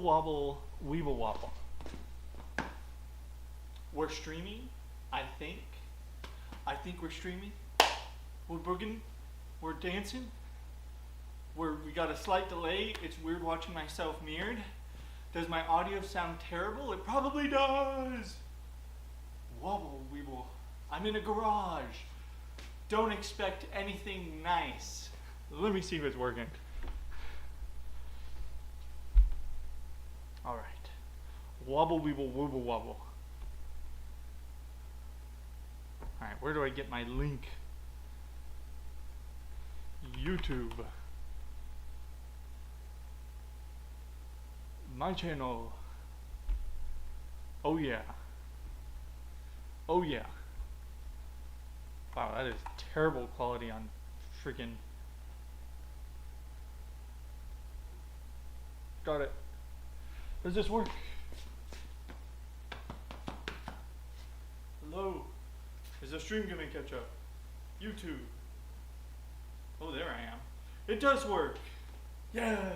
wobble, weeble wobble. We're streaming, I think. I think we're streaming. We're booging. We're dancing. We got a slight delay. It's weird watching myself mirrored. Does my audio sound terrible? It probably does. Wobble, weeble. I'm in a garage. Don't expect anything nice. Let me see if it's working. All right. Wobble, weeble, wobble, wobble. All right, where do I get my link? YouTube. My channel. Oh yeah. Oh yeah. Wow, that is terrible quality on freaking. Got it. Does this work? Hello. Is the stream gonna catch up? YouTube. Oh, there I am. It does work. Yeah.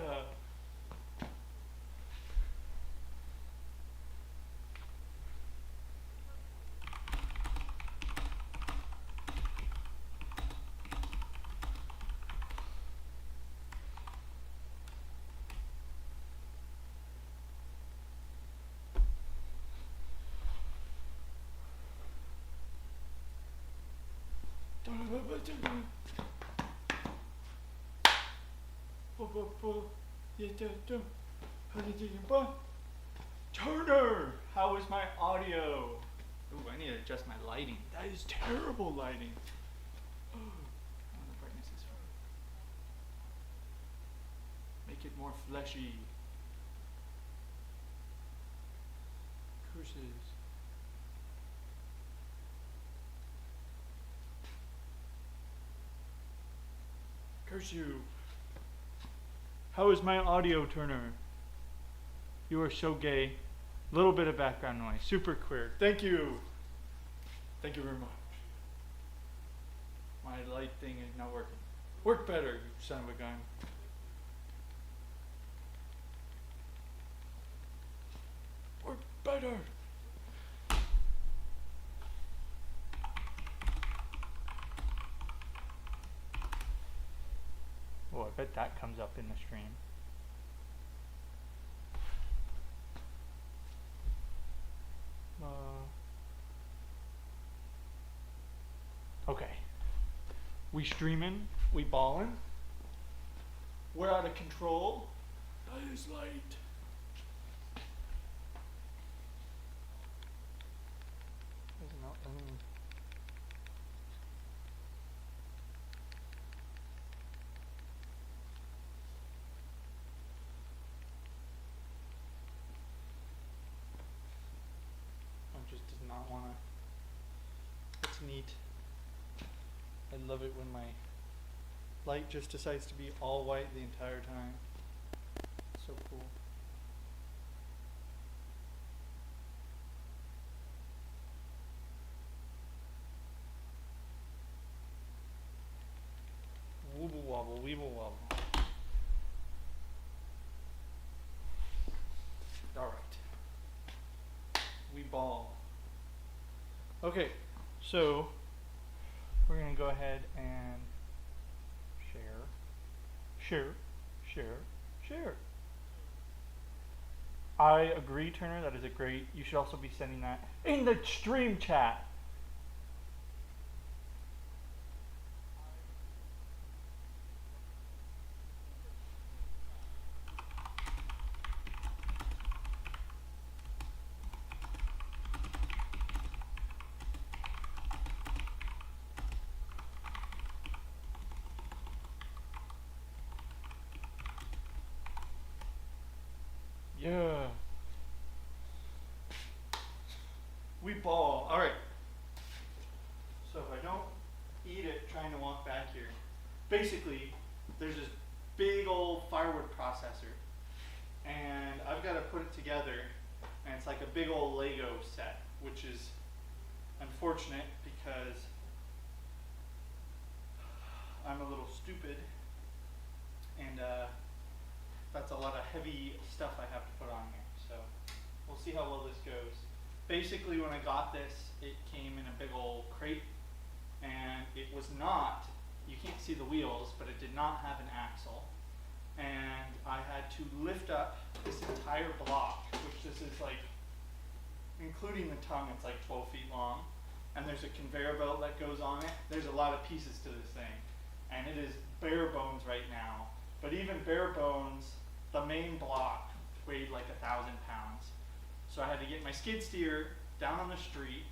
Turner, how is my audio? Ooh, I need to adjust my lighting. That is terrible lighting. Oh, the brightness is fine. Make it more fleshy. Curses. Curse you. How is my audio, Turner? You are so gay. Little bit of background noise. Super queer. Thank you. Thank you very much. My light thing is not working. Work better, you son of a gun. Work better. Oh, I bet that comes up in the stream. Okay. We streaming, we balling. We're out of control. That is light. It's not letting me. Just does not want to. It's neat. I love it when my light just decides to be all white the entire time. So cool. Wobble wobble, weeble wobble. All right. We ball. Okay, so we're going to go ahead and share. I agree, Turner. That is a great. You should also be sending that in the stream chat. Yeah. We ball. All right. So if I don't eat it trying to walk back here, basically there's this big old firewood processor, and I've got to put it together, and it's like a big old Lego set, which is unfortunate because I'm a little stupid, and that's a lot of heavy stuff I have to put on see how well this goes. Basically, when I got this, it came in a big old crate, and it was not, you can't see the wheels, but it did not have an axle. And I had to lift up this entire block, which this is like, including the tongue, it's like 12 feet long. And there's a conveyor belt that goes on it. There's a lot of pieces to this thing. And it is bare bones right now. But even bare bones, the main block weighed like 1,000 pounds. So I had to get my skid steer down on the street,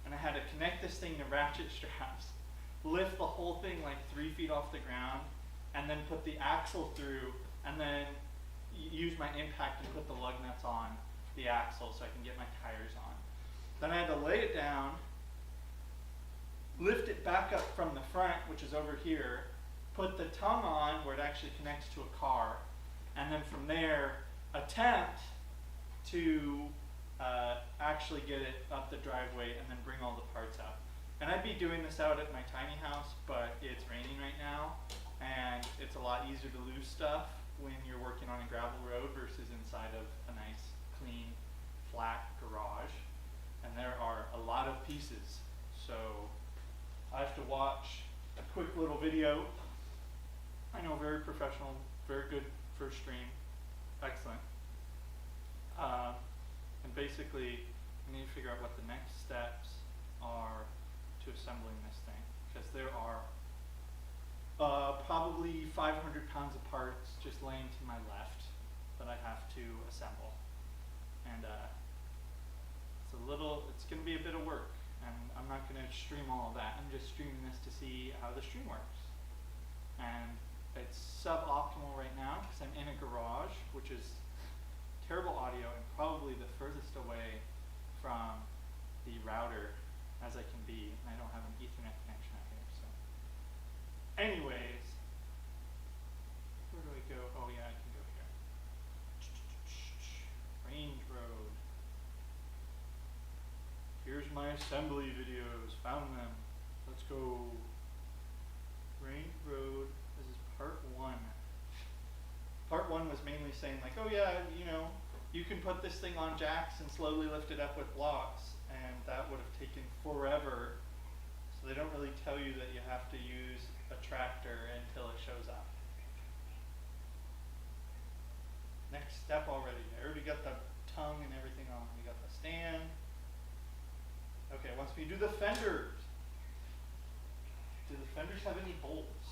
and I had to connect this thing to ratchet straps, lift the whole thing like 3 feet off the ground, and then put the axle through, and then use my impact and put the lug nuts on the axle so I can get my tires on. Then I had to lay it down, lift it back up from the front, which is over here, put the tongue on where it actually connects to a car, and then from there attempt to actually get it up the driveway and then bring all the parts out. And I'd be doing this out at my tiny house, but it's raining right now, and it's a lot easier to lose stuff when you're working on a gravel road versus inside of a nice, clean, flat garage. And there are a lot of pieces, so I have to watch a quick little video. I know, very professional, very good first stream, excellent. And basically, I need to figure out what the next steps are to assembling this thing, because there are probably 500 pounds of parts just laying to my left that I have to assemble. And it's going to be a bit of work, and I'm not going to stream all of that. I'm just streaming this to see how the stream works. And it's suboptimal right now because I'm in a garage, which is terrible audio and probably the furthest away from the router as I can be. And I don't have an Ethernet connection out here. So, anyways, where do I go? Oh yeah, I can go here. Range Road. Here's my assembly videos. Found them. Let's go. Range Road. This is part 1. Part 1 was mainly saying like, oh yeah, you know, you can put this thing on jacks and slowly lift it up with blocks, and that would have taken forever. So they don't really tell you that you have to use a tractor until it shows up. Next step already. I already got the tongue and everything on. We got the stand. Okay, once we do the fenders. Do the fenders have any bolts?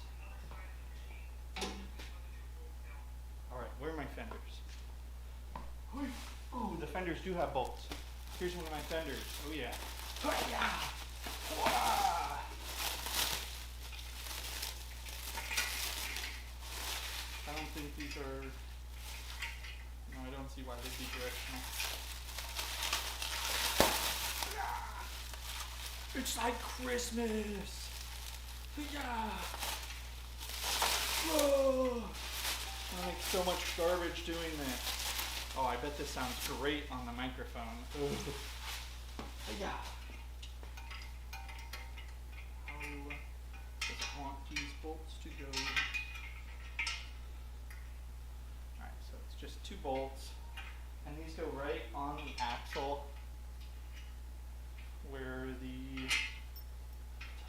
Alright, where are my fenders? Oh, the fenders do have bolts. Here's one of my fenders. Oh yeah. I don't think these are... No, I don't see why they'd be directional. It's like Christmas! Yeah! Whoa! I make so much garbage doing this. Oh, I bet this sounds great on the microphone. Yeah. How does it want these bolts to go? Alright, so it's just 2 bolts. And these go right on the axle where the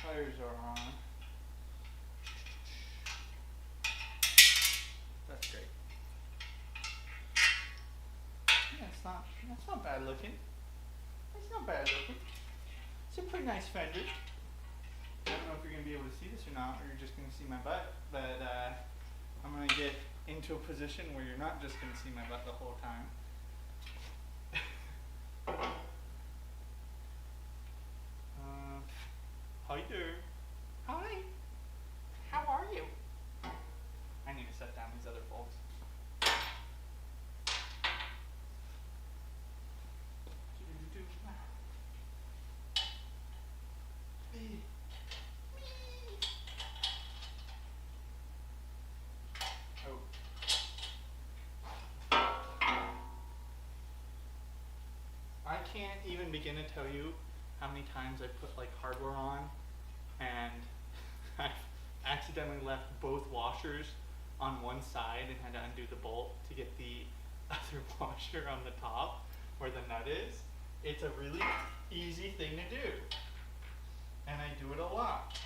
tires are on. That's great. Yeah, that's not bad looking. It's not bad looking. It's a pretty nice fender. I don't know if you're going to be able to see this or not, or you're just going to see my butt, but I'm going to get into a position where you're not just going to see my butt the whole time. Hi there. Hi. How are you? I need to set down these other bolts. Oh. I can't even begin to tell you how many times I put like hardware on and I've accidentally left both washers on one side and had to undo the bolt to get the other washer on the top, where the nut is, it's a really easy thing to do. And I do it a lot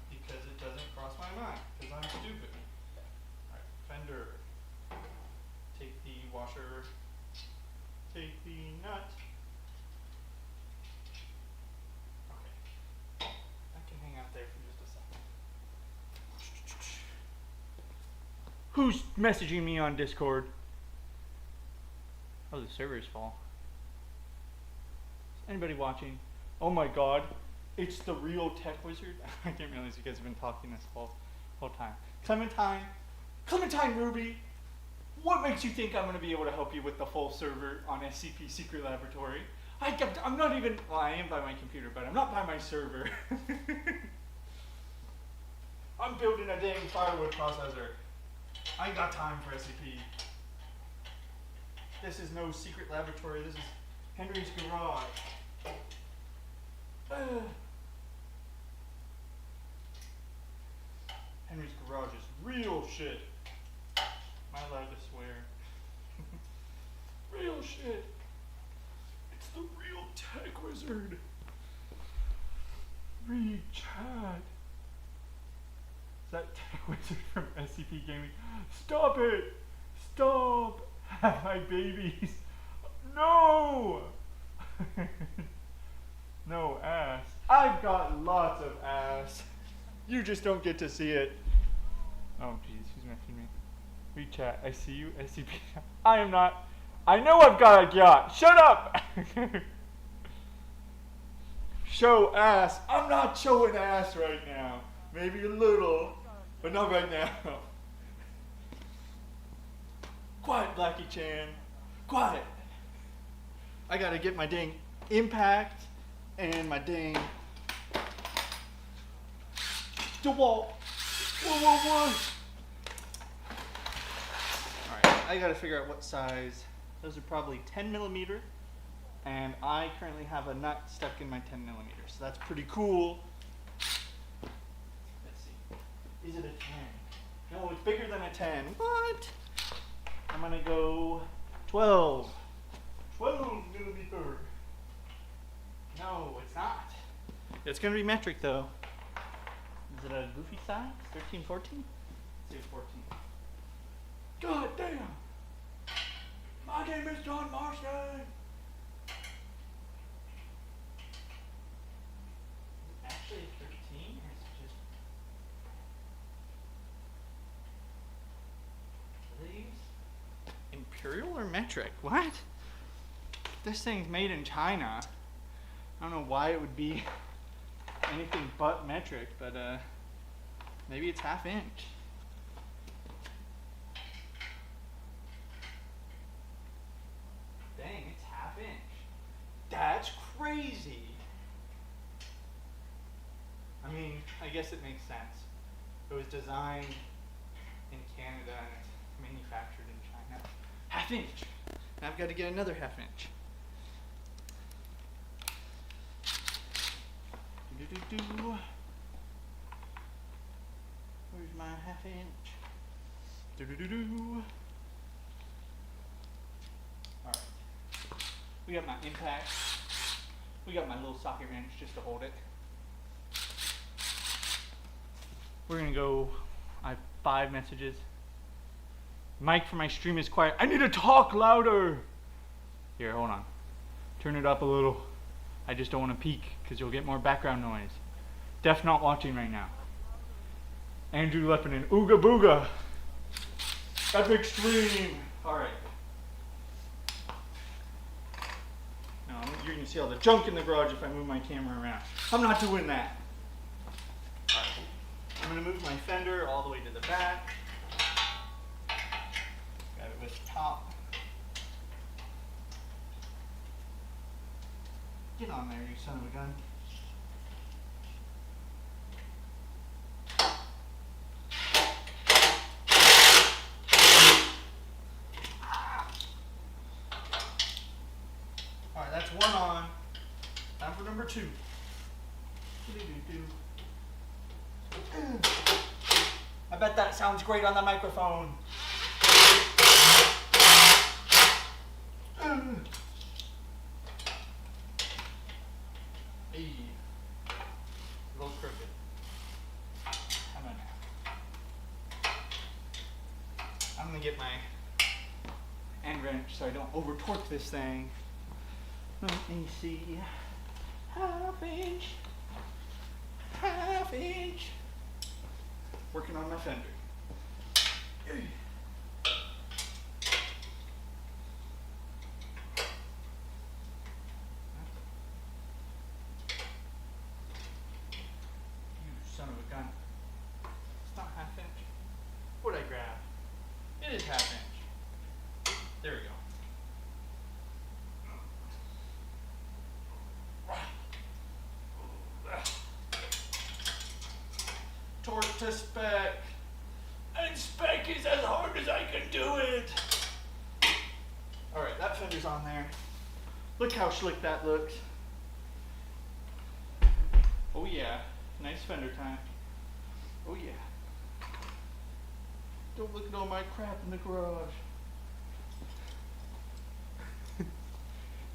because it doesn't cross my mind because I'm stupid. All right, fender. Take the washer, take the nut. Okay, that can hang out there for just a second. Who's messaging me on Discord? Oh, the server's full. Is anybody watching? Oh my god, it's the real tech wizard. I didn't realize you guys have been talking this whole time. Clementine Ruby, what makes you think I'm going to be able to help you with the full server on SCP Secret Laboratory? I'm not even, well, I am by my computer, but I'm not by my server. I'm building a dang firewood processor. I ain't got time for SCP. This is no secret laboratory, this is Henry's garage. Henry's garage is real shit. Am I allowed to swear? Real shit. It's the real tech wizard. Read chat. Is that tech wizard from SCP Gaming? Stop it! Stop! Have my babies. No! No ass. I've got lots of ass. You just don't get to see it. Oh jeez, who's messaging me? Read chat. I see you, SCP. I am not. I know I've got a yacht. Shut up! Show ass. I'm not showing ass right now. Maybe a little, but not right now. Quiet, Blackie Chan. Quiet. I gotta get my dang impact and my dang DeWalt. Whoa. Alright, I gotta figure out what size. Those are probably 10 millimeter. And I currently have a nut stuck in my 10 millimeter. So that's pretty cool. Let's see. Is it a 10? No, it's bigger than a 10. What? I'm gonna go 12. 12 millimeter. No, it's not. It's gonna be metric though. Is it a goofy size? 13, 14? Let's say 14. God damn! My name is John Marston! Actually 13 or is it just... Are these imperial or metric? What? This thing's made in China. I don't know why it would be anything but metric, but maybe it's ½ inch. Dang, it's ½ inch. That's crazy. I mean, I guess it makes sense. It was designed in Canada and it's manufactured in China. ½ inch. Now I've got to get another ½ inch. Where's my ½ inch? Alright. We got my impact. We got my little socket wrench just to hold it. We're gonna go. I have 5 messages. Mic for my stream is quiet. I need to talk louder. Here, hold on. Turn it up a little. I just don't want to peek because you'll get more background noise. Def not watching right now. Andrew Lepinin. Ooga booga. Epic stream. Alright. Now you're going to see all the junk in the garage if I move my camera around. I'm not doing that. Alright. I'm going to move my fender all the way to the back. Got it with the top. Get on there, you son of a gun. Alright, that's 1 on. Time for number 2. I bet that sounds great on the microphone. get my end wrench so I don't over torque this thing. Let me see. Half inch. Working on my fender. Son of a gun. It's not half inch. What'd I grab? It is half inch. There we go. Torque to spec. And spec is as hard as I can do it. Alright, that fender's on there. Look how slick that looks. Oh yeah. Nice fender time. Oh yeah. Don't look at all my crap in the garage.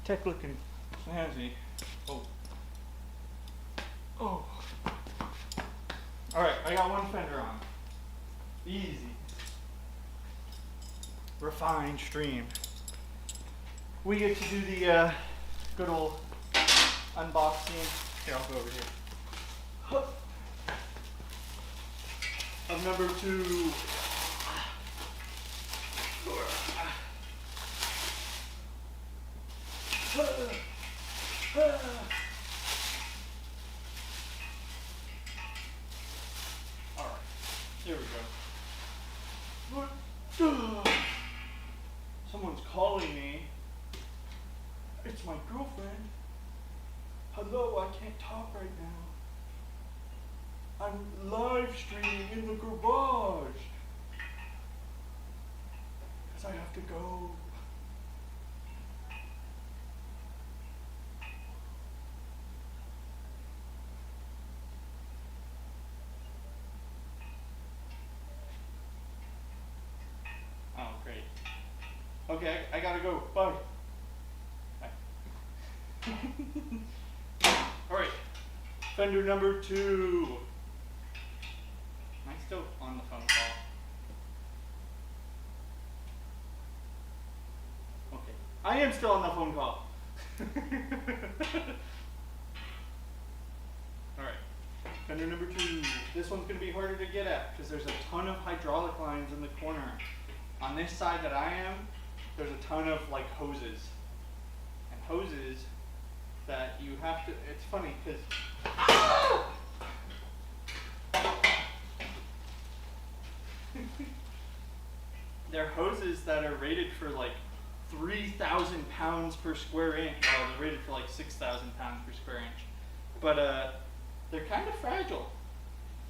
Tech looking snazzy. Oh. Oh. Alright, I got one fender on. Easy. Refined stream. We get to do the good old unboxing. Here, I'll go over here. Of number 2. Alright, here we go. Someone's calling me. It's my girlfriend. Hello, I can't talk right now. I'm live streaming in the garage. Because I have to go. Oh, great. Okay, I gotta go. Bye. Bye. Alright. Fender number 2. Am I still on the phone call? Okay. I am still on the phone call. Alright. Fender number 2. This one's going to be harder to get at because there's a ton of hydraulic lines in the corner. On this side that I am, there's a ton of like hoses. And hoses that you have to, it's funny because they're hoses that are rated for like 3,000 pounds per square inch. Well, they're rated for like 6,000 pounds per square inch. But they're kind of fragile,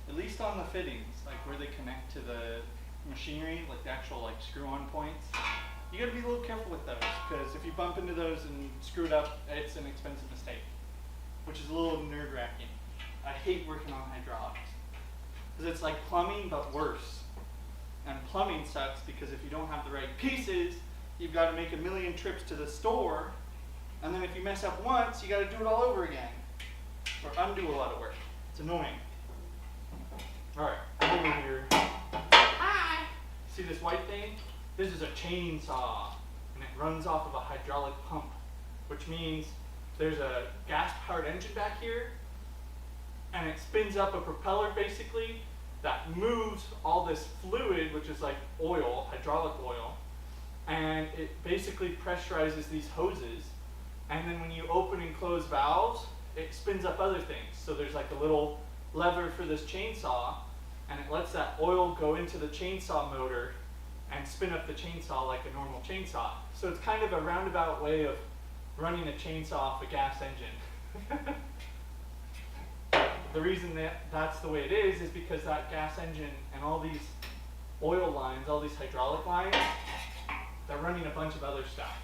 at least on the fittings, like where they connect to the machinery, like the actual like screw-on points. You gotta be a little careful with those, because if you bump into those and screw it up, it's an expensive mistake, which is a little nerve-wracking. I hate working on hydraulics, because it's like plumbing, but worse. And plumbing sucks because if you don't have the right pieces, you've got to make a million trips to the store, and then if you mess up once, you got to do it all over again, or undo a lot of work. It's annoying. All right, I'm over here. Hi. See this white thing? This is a chainsaw, and it runs off of a hydraulic pump, which means there's a gas-powered engine back here, and it spins up a propeller basically that moves all this fluid, which is like oil, hydraulic oil, and it basically pressurizes these hoses, and then when you open and close valves, it spins up other things. So there's like a little lever for this chainsaw, and it lets that oil go into the chainsaw motor and spin up the chainsaw like a normal chainsaw. So it's kind of a roundabout way of running a chainsaw off a gas engine. The reason that that's the way it is because that gas engine and all these oil lines, all these hydraulic lines, they're running a bunch of other stuff.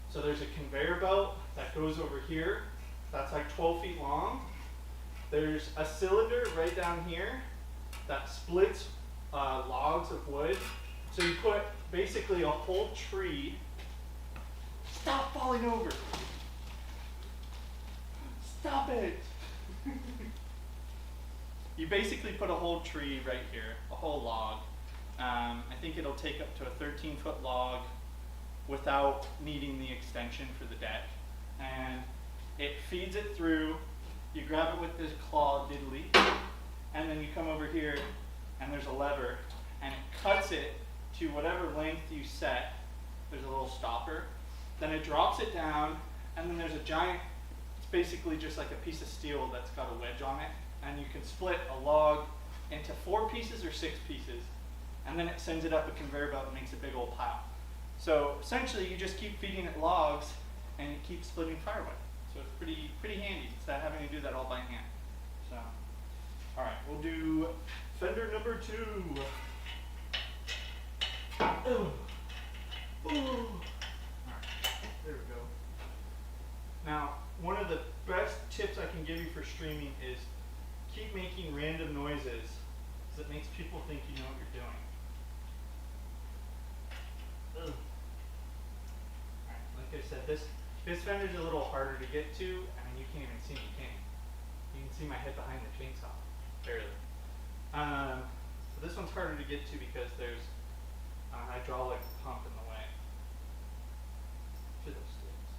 So there's a conveyor belt that goes over here, that's like 12 feet long. There's a cylinder right down here that splits logs of wood. So you put basically a whole tree. Stop falling over. Stop it. You basically put a whole tree right here, a whole log, I think it'll take up to a 13-foot log without needing the extension for the deck. And it feeds it through. You grab it with this claw diddly, and then you come over here and there's a lever and it cuts it to whatever length you set. There's a little stopper. Then it drops it down, and then there's a giant, it's basically just like a piece of steel that's got a wedge on it, and you can split a log into 4 pieces or 6 pieces, and then it sends it up a conveyor belt and makes a big old pile. So essentially you just keep feeding it logs and it keeps splitting firewood. So it's pretty handy instead of having to do that all by hand. So, all right, we'll do fender number 2. Ooh. Ooh. All right, there we go. Now, one of the best tips I can give you for streaming is keep making random noises, because it makes people think you know what you're doing. Ugh. All right, like I said, this fender's a little harder to get to, and you can't even see me, can you? You can see my head behind the chainsaw, barely. So this one's harder to get to because there's a hydraulic pump in the way. Fiddlesticks.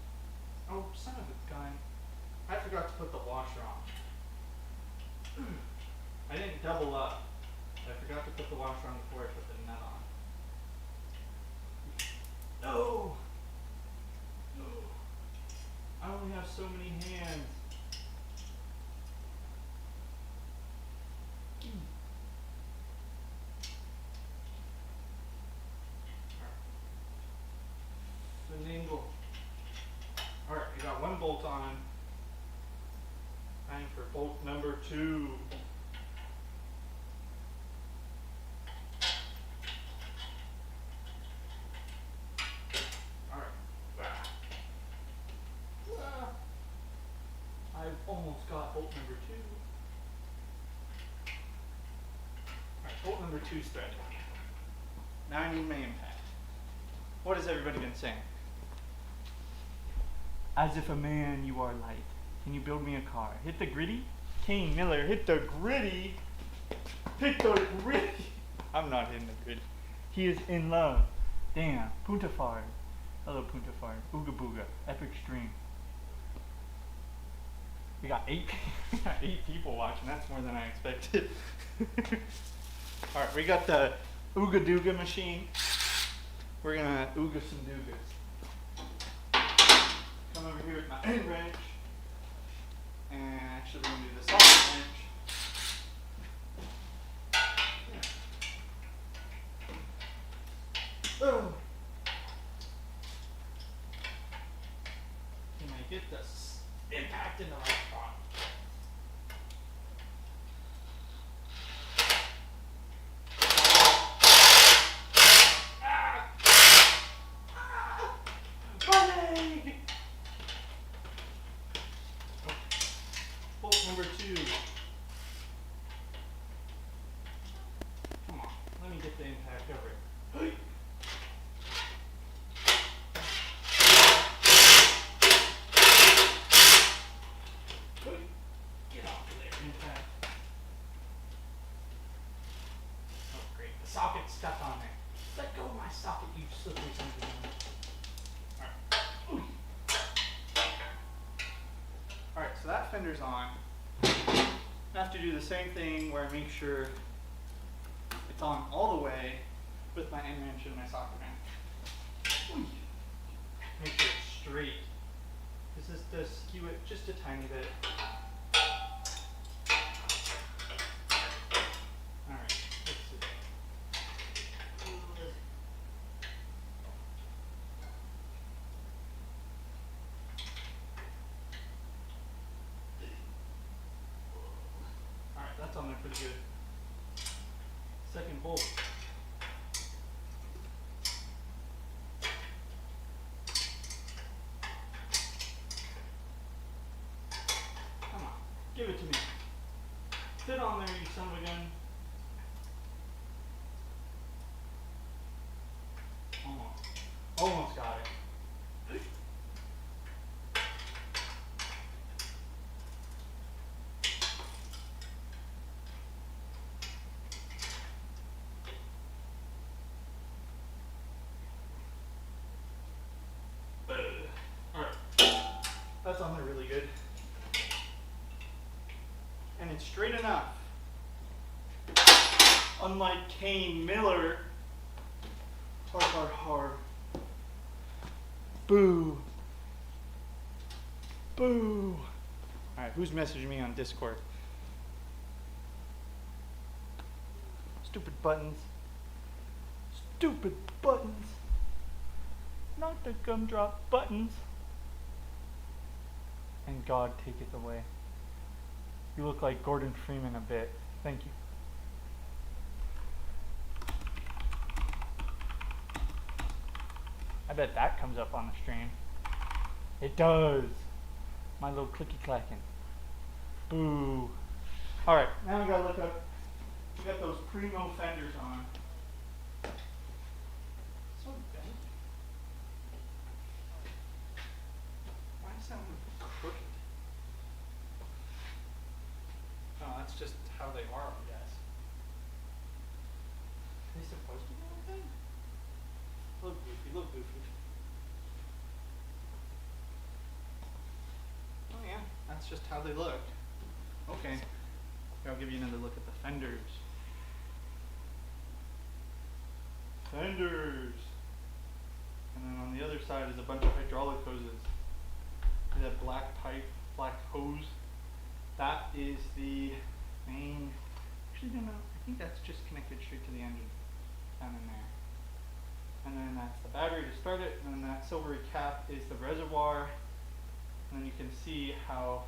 Oh, son of a gun. I forgot to put the washer on. I didn't double up. I forgot to put the washer on before I put the nut on. No! No! I only have so many hands. Finagle. Alright, we got 1 bolt on. Time for bolt number 2. I've almost got bolt number 2. Alright, bolt number 2's threaded. Now I need my impact. What has everybody been saying? As if a man you are light. Can you build me a car? Hit the gritty? Kane Miller, hit the gritty. Hit the gritty. I'm not hitting the gritty. He is in love. Damn. Punta Fard. Hello, Punta Fard. Ooga booga. Epic stream. We got 8 people watching. That's more than I expected. Alright, we got the Ooga Dooga machine. We're gonna ooga some doogas. Come over here with my end wrench. And actually we're gonna do the socket wrench. Oh. Can I get this impact in the right spot? Bolt number 2. Come on, let me get the impact over it. Get off of there, impact. Oh great, the socket's stuck on there. Let go of my socket, you slippery son of a gun. Alright, so that fender's on. I have to do the same thing where I make sure it's on all the way with my end wrench and my socket wrench. Make sure it's straight. This is to skew it just a tiny bit. Alright, let's see. Alright, that's on there pretty good. Second bolt. Come on, give it to me. Fit on there, you son of a gun. Almost. Almost got it. that's on there really good. And it's straight enough. Unlike Kane Miller, hard, hard. Boo. Boo. Alright, who's messaging me on Discord? Stupid buttons. Stupid buttons. Not the gumdrop buttons. And God taketh away. You look like Gordon Freeman a bit. Thank you. I bet that comes up on the stream. It does. My little clicky clacking. Boo. Alright, now we gotta look up. We got those primo fenders on. So bad. Why does that one crooked? Oh, that's just how they are, I guess. Are they supposed to be like that? Look goofy, look goofy. Oh yeah, that's just how they look. Okay, I'll give you another look at the fenders. Fenders! And then on the other side is a bunch of hydraulic hoses. See that black pipe, black hose? That is the main, actually no, I think that's just connected straight to the engine, down in there. And then that's the battery to start it, and then that silvery cap is the reservoir. And then you can see how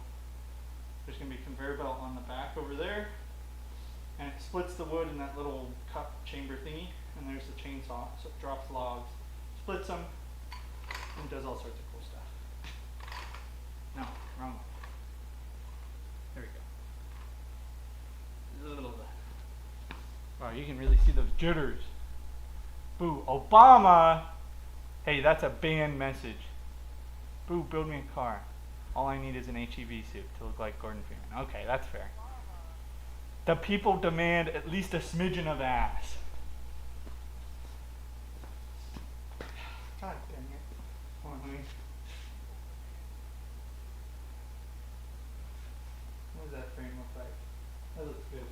there's going to be a conveyor belt on the back over there. And it splits the wood in that little cup chamber thingy. And there's the chainsaw, so it drops logs, splits them, and does all sorts of cool stuff. No, wrong one. There we go. Wow, you can really see those jitters. Boo, Obama! Hey, that's a banned message. Boo, build me a car. All I need is an HEV suit to look like Gordon Freeman. Okay, that's fair. The people demand at least a smidgen of ass. God dang it. Hold on, honey. What does that frame look like? That looks good.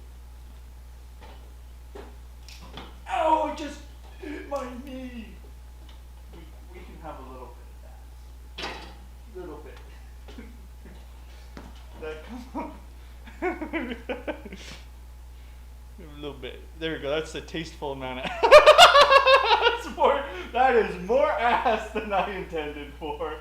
Ow, I just hit my knee. We can have a little bit of that. Little bit. That come up. A little bit. There we go. That's a tasteful amount of that is more ass than I intended for.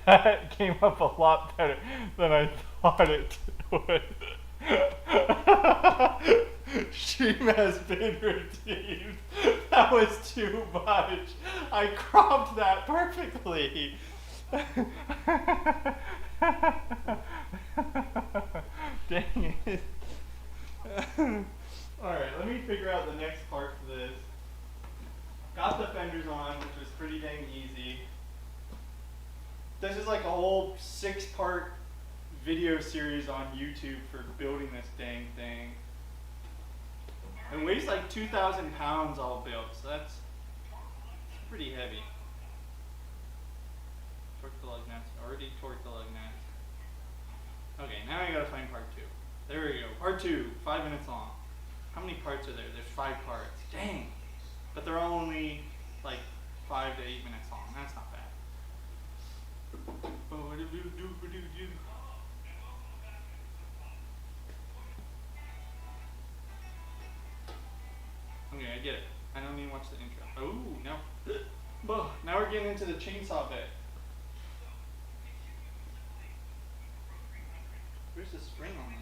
That came up a lot better than I thought it would. Stream has been redeemed. That was too much. I cropped that perfectly. Dang it. Alright, let me figure out the next part for this. Got the fenders on, which was pretty dang easy. This is like a whole 6-part video series on YouTube for building this dang thing. It weighs like 2,000 pounds all built, so that's pretty heavy. Torque the lug nuts. Already torqued the lug nuts. Okay, now I gotta find part 2. There we go. Part 2, 5 minutes long. How many parts are there? There's 5 parts. Dang! But they're all only like 5 to 8 minutes long. That's not bad. Okay, I get it. I don't even watch the intro. Oh, now we're getting into the chainsaw bit. Where's the spring on this?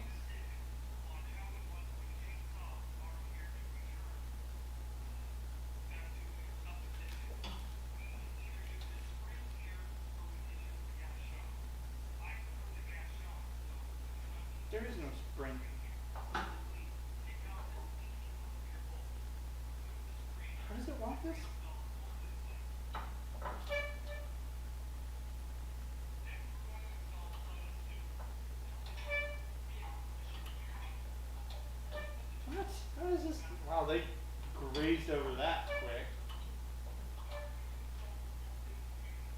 There is no spring. How does it want this? How is this? Wow, they grazed over that quick.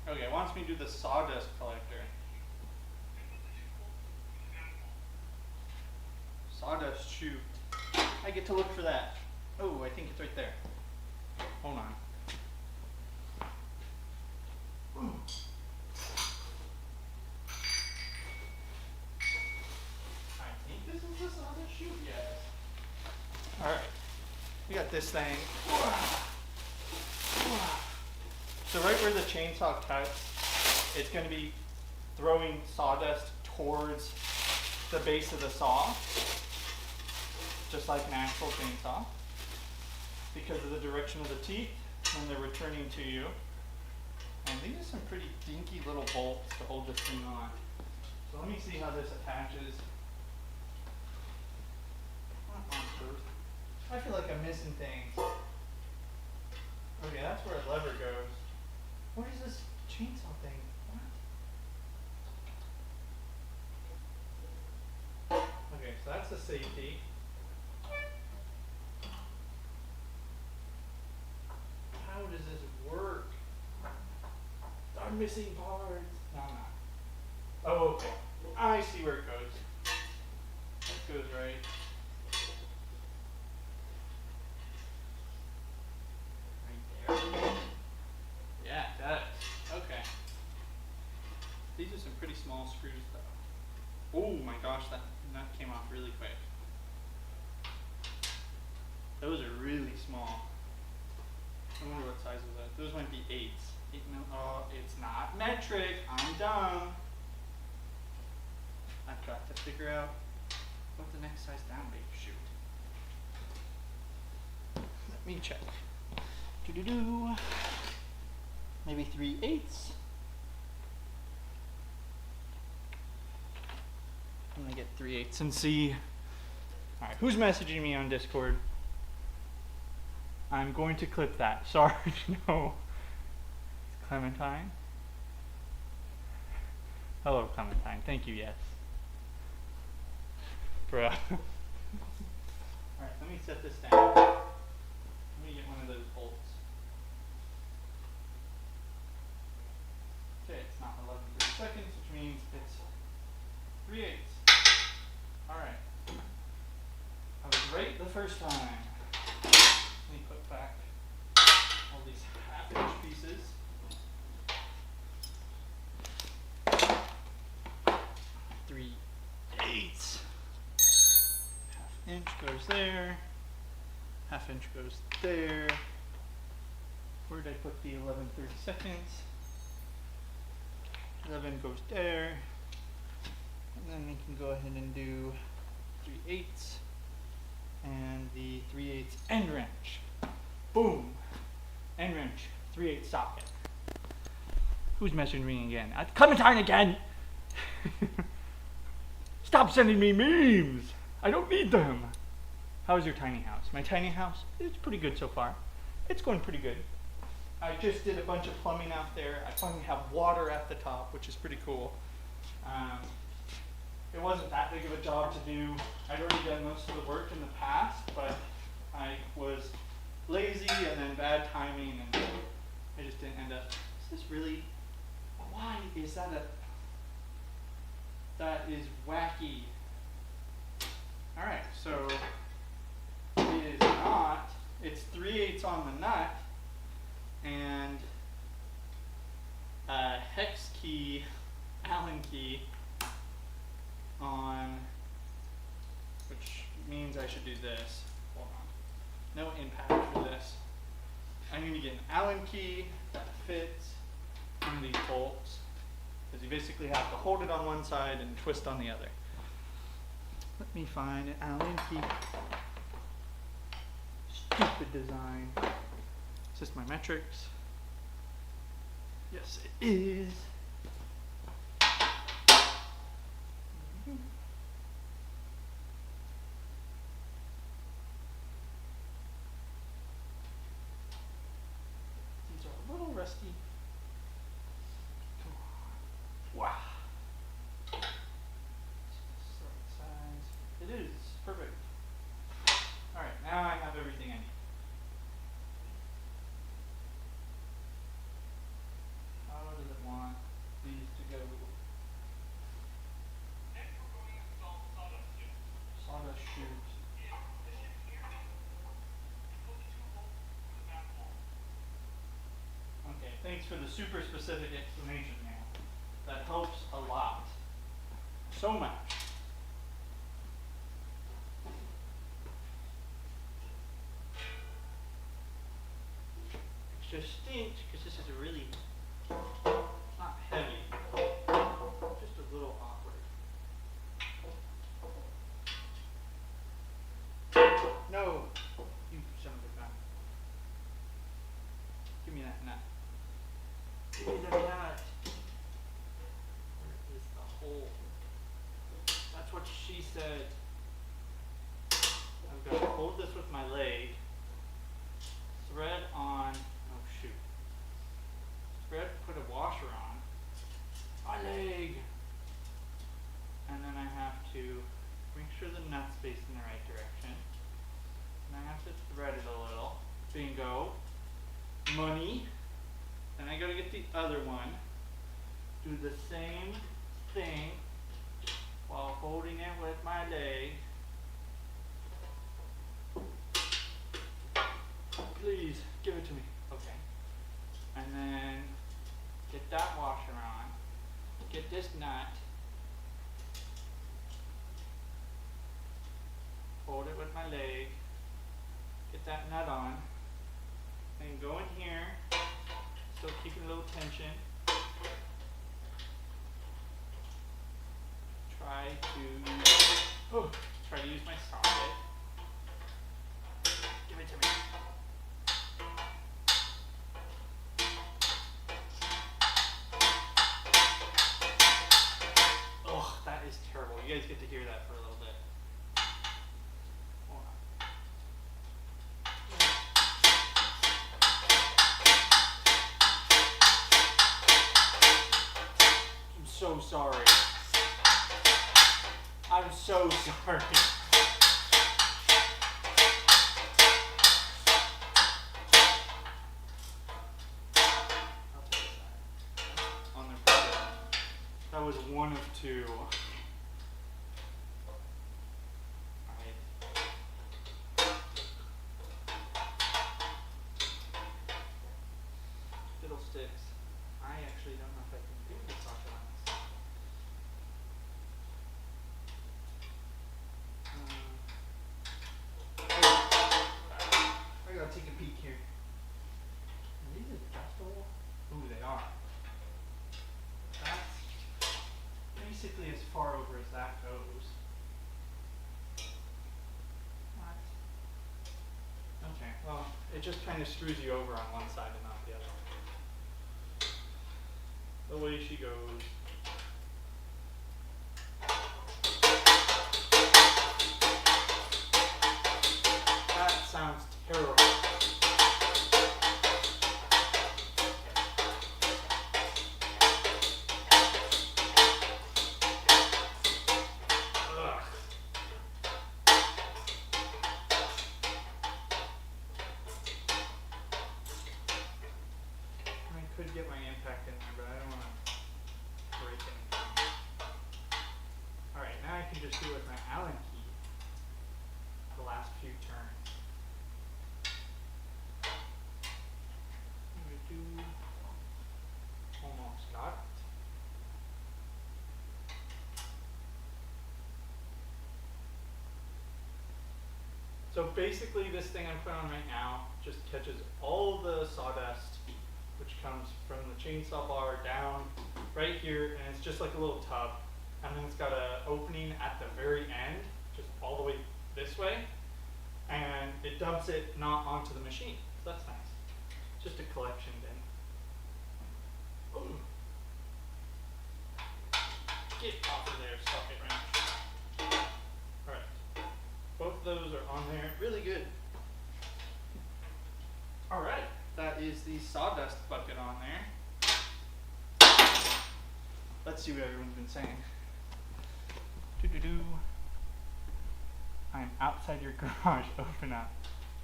Okay, it wants me to do the sawdust collector. Sawdust chute. I get to look for that. Oh, I think it's right there. Hold on. I think this is the sawdust chute, yes. Alright. We got this thing. So right where the chainsaw cuts, it's going to be throwing sawdust towards the base of the saw, just like an actual chainsaw, because of the direction of the teeth when they're returning to you. And these are some pretty dinky little bolts to hold this thing on. So let me see how this attaches. I feel like I'm missing things. Okay, that's where a lever goes. What is this chainsaw thing? What? Okay, so that's the safety. How does this work? I'm missing parts. No, I'm not. Oh, okay. I see where it goes. It goes right. Right there. Yeah, it does. Okay. These are some pretty small screws, though. Oh my gosh, that nut came off really quick. Those are really small. I wonder what size was that. Those might be 8s. 8 mil. Oh, it's not metric. I'm dumb. I've got to figure out what the next size down may shoot. Let me check. Do-do-do. Maybe 3/8. I'm gonna get 3/8 and see. Alright, who's messaging me on Discord? I'm going to clip that. Sorry, no. It's Clementine. Hello, Clementine. Thank you, yes. Bruh. Alright, let me set this down. Let me get one of those bolts. Okay, it's not 11:30 seconds, which means it's 3/8. Alright. I was right the first time. Let me put back all these 1/2-inch pieces. 3/8. 1/2 inch goes there. 1/2 inch goes there. Where did I put the 11:30 seconds? 11 goes there. And then we can go ahead and do 3/8 and the 3/8 end wrench. Boom! End wrench, 3/8 socket. Who's messaging me again? Clementine again! Stop sending me memes! I don't need them! How's your tiny house? My tiny house, it's pretty good so far. It's going pretty good. I just did a bunch of plumbing out there. I finally have water at the top, which is pretty cool. It wasn't that big of a job to do. I'd already done most of the work in the past, but I was lazy and then bad timing, and I just didn't end up. Is this really? Why is that a? That is wacky. All right, so it is not. It's 3/8 on the nut, and a hex key, Allen key on, which means I should do this. Hold on. No impact for this. I need to get an Allen key that fits one of these bolts, because you basically have to hold it on one side and twist on the other. Let me find an Allen key. Stupid design. Is this my metrics? Yes, it is. These are a little rusty. Come on. Wow. Size. It is perfect. All right, now Thanks for the super specific explanation, man. That helps a lot. So much. It just stinks because this is a really not heavy, just a little awkward. No, you son of a gun. Give me that nut. Give me the nut. Where is the hole? That's what she said. I'm going to hold this with my leg. Thread on, oh shoot. Thread, put a washer on my leg. And then I have to make sure the nut's facing the right direction. And I have to thread it a little. Bingo. Money. Then I gotta get the other one. Do the same thing while holding it with my leg. Please, give it to me. Okay. And then get that washer on. Get this nut. Hold it with my leg. Get that nut on. Then go in here. Still keeping a little tension. Try to use my socket. Give it to me. Oh, that is terrible. You guys get to hear that for a little bit. Hold on. I'm so sorry. I'm so sorry. On the that was one of two. Alright. Fiddlesticks. I actually don't know if I can do this off lines. I gotta take a peek here. Are these adjustable? Ooh, they are. That's basically as far over as that goes. What? Okay, well, it just kind of screws you over on one side and not the other. Away she goes. That sounds terrible. Ugh. I could get my impact in there, but I don't want to break anything. Alright, now I can just do it with my Allen key the last few turns. I'm going to do almost got it. So basically this thing I'm putting on right now just catches all the sawdust which comes from the chainsaw bar down right here, and it's just like a little tub, and then it's got an opening at the very end, just all the way this way, and it dumps it not onto the machine. So that's nice. Just a collection bin. Ooh. Get off of there, socket wrench. Alright. Both of those are on there. Really good. Alright. That is the sawdust bucket on there. Let's see what everyone's been saying. Doo-doo-doo. I'm outside your garage. Open up.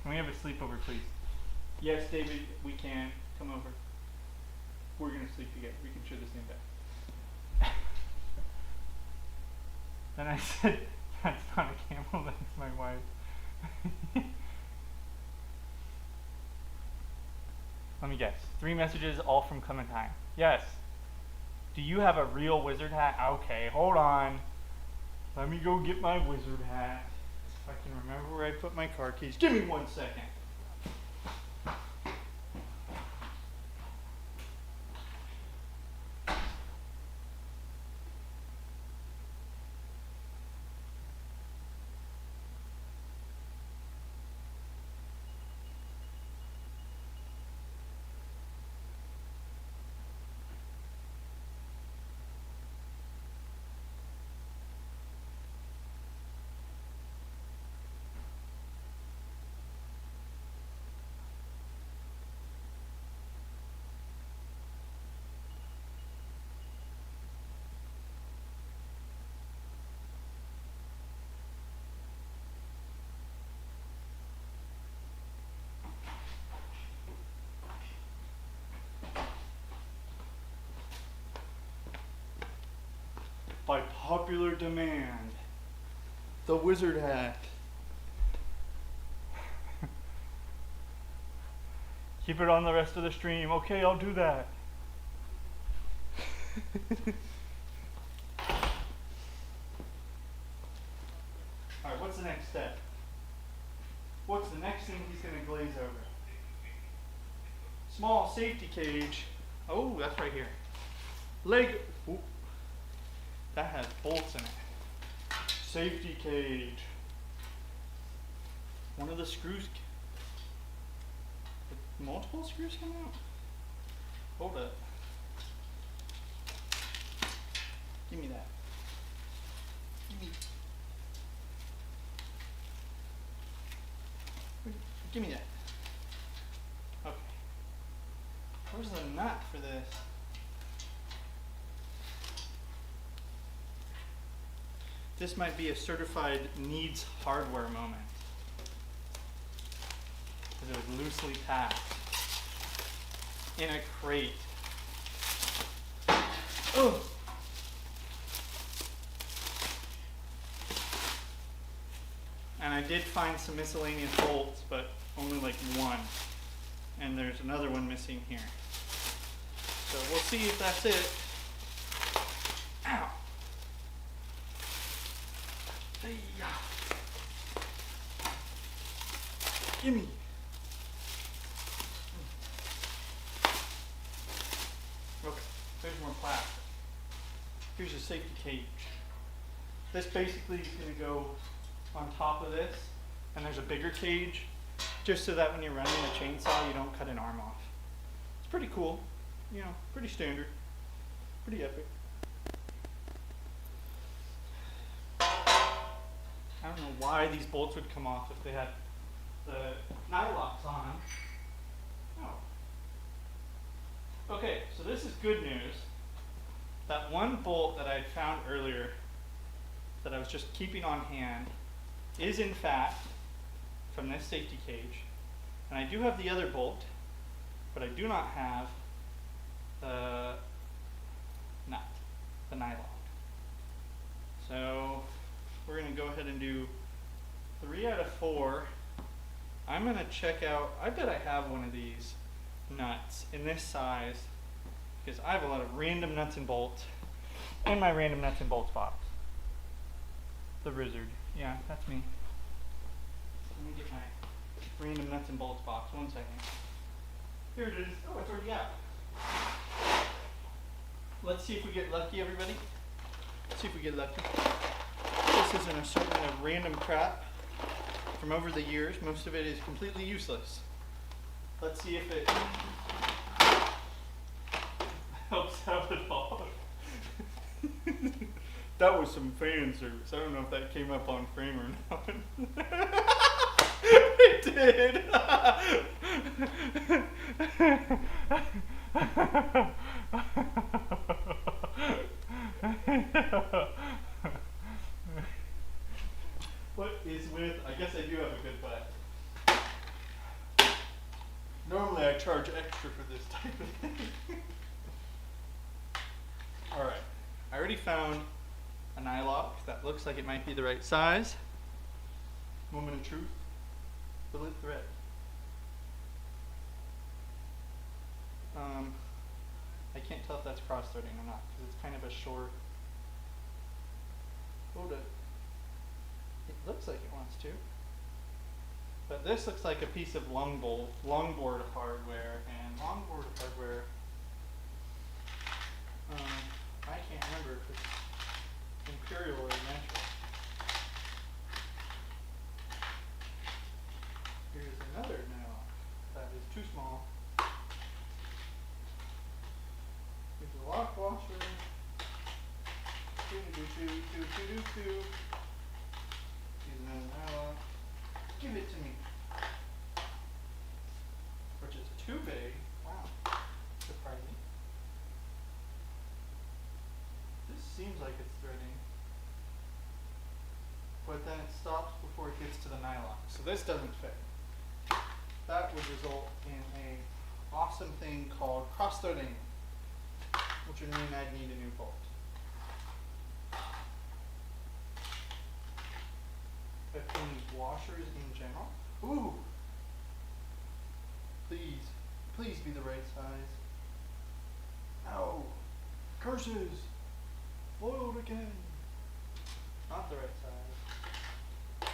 Can we have a sleepover, please? Yes, David, we can. Come over. We're going to sleep together. We can share the same bed. Then I said, that's not a camel, that's my wife. Let me guess. 3 messages, all from Clementine. Yes. Do you have a real wizard hat? Okay, hold on. Let me go get my wizard hat. If I can remember where I put my car keys. Give me 1 second. By popular demand, the wizard hat. Keep it on the rest of the stream. Okay, I'll do that. Alright, what's the next step? What's the next thing he's going to glaze over? Small safety cage. Oh, that's right here. Leg. Ooh. That has bolts in it. Safety cage. One of the screws. Multiple screws come out? Hold up. Give me that. Give me that. Okay. Where's the nut for this? This might be a certified needs hardware moment. Because it was loosely packed in a crate. Oh! And I did find some miscellaneous bolts, but only like one. And there's another one missing here. So we'll see if that's it. Ow! Gimme! Okay, there's more plastic. Here's a safety cage. This basically is going to go on top of this, and there's a bigger cage, just so that when you're running a chainsaw, you don't cut an arm off. It's pretty cool, you know, pretty standard, pretty epic. I don't know why these bolts would come off if they had the nylocks on. Oh. Okay, so this is good news. That one bolt that I had found earlier that I was just keeping on hand is in fact from this safety cage. And I do have the other bolt, but I do not have the nut, the nylock. So we're going to go ahead and do 3 out of 4. I'm going to check out, I bet I have one of these nuts in this size because I have a lot of random nuts and bolts in my random nuts and bolts box. The wizard. Yeah, that's me. Let me get my random nuts and bolts box. 1 second. Here it is. Oh, it's already out. Let's see if we get lucky, everybody. Let's see if we get lucky. This is an assortment of random crap from over the years. Most of it is completely useless. Let's see if it helps out at all. That was some fan service. I don't know if that came up on frame or not. It did. What is with, I guess I do have a good butt. Normally I charge extra for this type of thing. Alright, I already found a nylock that looks like it might be the right size. Moment of truth. The lit thread. I can't tell if that's cross-threading or not because it's kind of a short. Hold it. It looks like it wants to. But this looks like a piece of longboard hardware, and longboard hardware, I can't remember if it's imperial or natural. Here's another nylon that is too small. Here's a lock washer. Here's another nylon. Give it to me. Which is too big. Wow. Surprising. This seems like it's threading. But then it stops before it gets to the nylon. So this doesn't fit. That would result in a awesome thing called cross-threading, which would mean I'd need a new bolt. But in washers in general, ooh, please be the right size. Ow, curses, foiled again. Not the right size.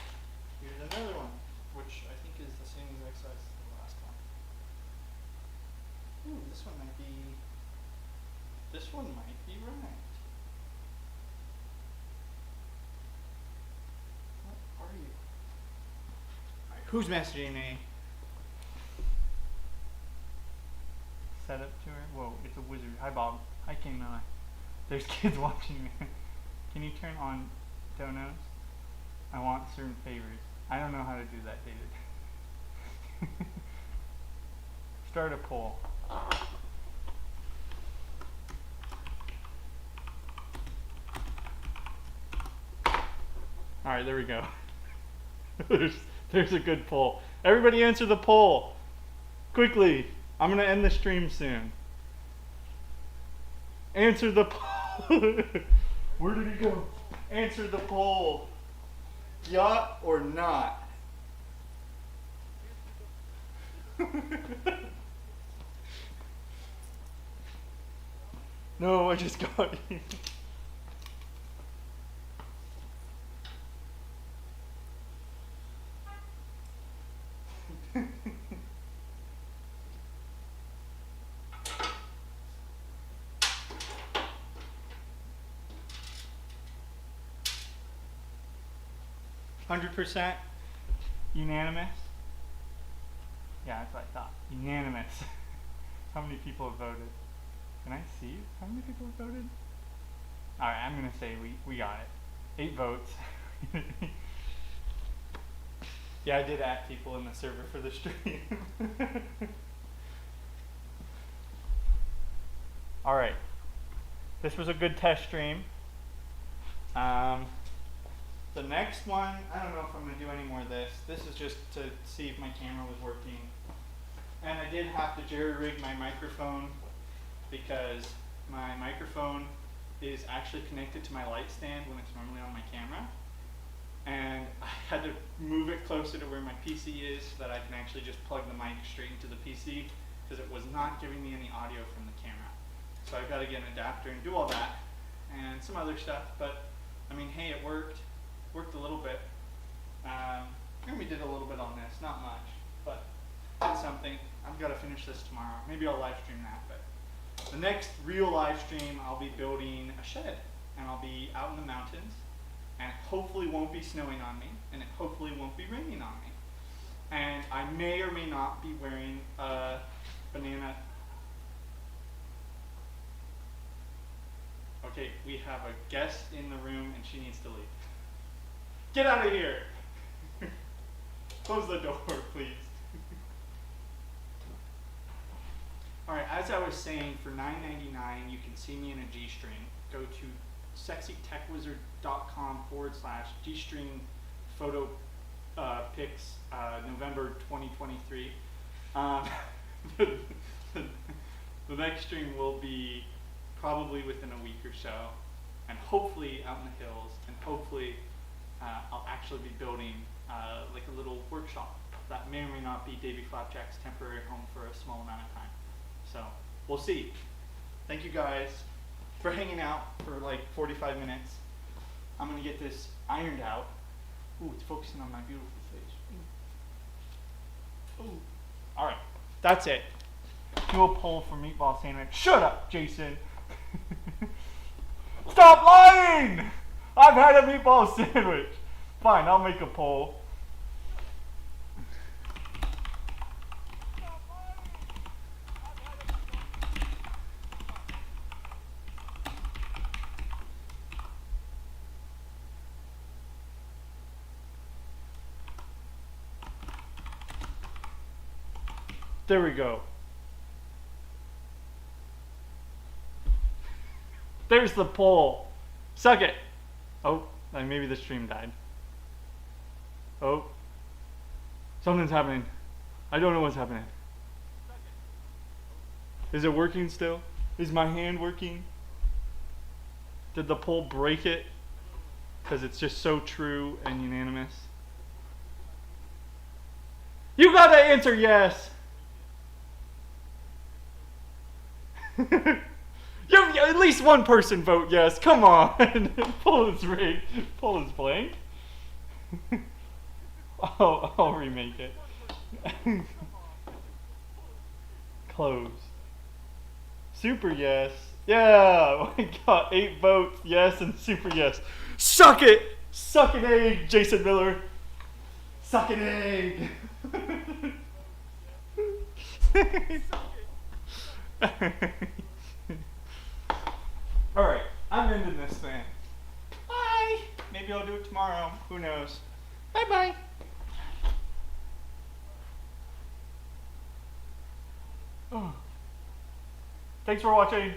Here's another one, which I think is the same exact size as the last one. Ooh, this one might be right. What are you? Alright, who's messaging me? Set up to her? Whoa, it's a wizard. Hi Bob. Hi King Miller. There's kids watching me. Can you turn on donos? I want certain favors. I don't know how to do that, David. Start a poll. Alright, there we go. there's a good poll. Everybody answer the poll. Quickly. I'm going to end the stream soon. Answer the poll. Where did he go? Answer the poll. Yacht or not? No, I just got you. 100% unanimous? Yeah, that's what I thought. Unanimous. How many people have voted? Can I see how many people have voted? Alright, I'm going to say we got it. 8 votes. Yeah, I did add people in the server for the stream. Alright. This was a good test stream. The next one, I don't know if I'm going to do any more of this. This is just to see if my camera was working. And I did have to jerry-rig my microphone because my microphone is actually connected to my light stand when it's normally on my camera. And I had to move it closer to where my PC is so that I can actually just plug the mic straight into the PC because it was not giving me any audio from the camera. So I've got to get an adapter and do all that and some other stuff. But I mean, hey, it worked. Worked a little bit. And we did a little bit on this, not much, but did something. I've got to finish this tomorrow. Maybe I'll live stream that, but the next real live stream, I'll be building a shed, and I'll be out in the mountains, and it hopefully won't be snowing on me, and it hopefully won't be raining on me. And I may or may not be wearing a banana. Okay, we have a guest in the room, and she needs to leave. Get out of here! Close the door, please. Alright, as I was saying, for $9.99 you can see me in a G-string. Go to sexytechwizard.com/G-string photo pics November 2023. The next stream will be probably within a week or so, and hopefully out in the hills, and hopefully I'll actually be building like a little workshop that may or may not be Davy Flapjack's temporary home for a small amount of time. So we'll see. Thank you guys for hanging out for like 45 minutes. I'm gonna get this ironed out. Ooh, it's focusing on my beautiful face. Ooh. All right, that's it. Do a poll for meatball sandwich. Shut up, Jason. Stop lying! I've had a meatball sandwich. Fine, I'll make a poll. There we go. There's the poll. Suck it. Oh, maybe the stream died. Oh. Something's happening. I don't know what's happening. Is it working still? Is my hand working? Did the poll break it? Because it's just so true and unanimous. You gotta answer yes. At least one person vote yes. Come on. Poll is rigged. Poll is blank. I'll remake it. Close. Super yes. Yeah. We got 8 votes yes and super yes. Suck it. Suck an egg, Jason Miller. Suck an egg. Alright, I'm ending this thing. Bye! Maybe I'll do it tomorrow. Who knows? Bye bye! Oh. Thanks for watching.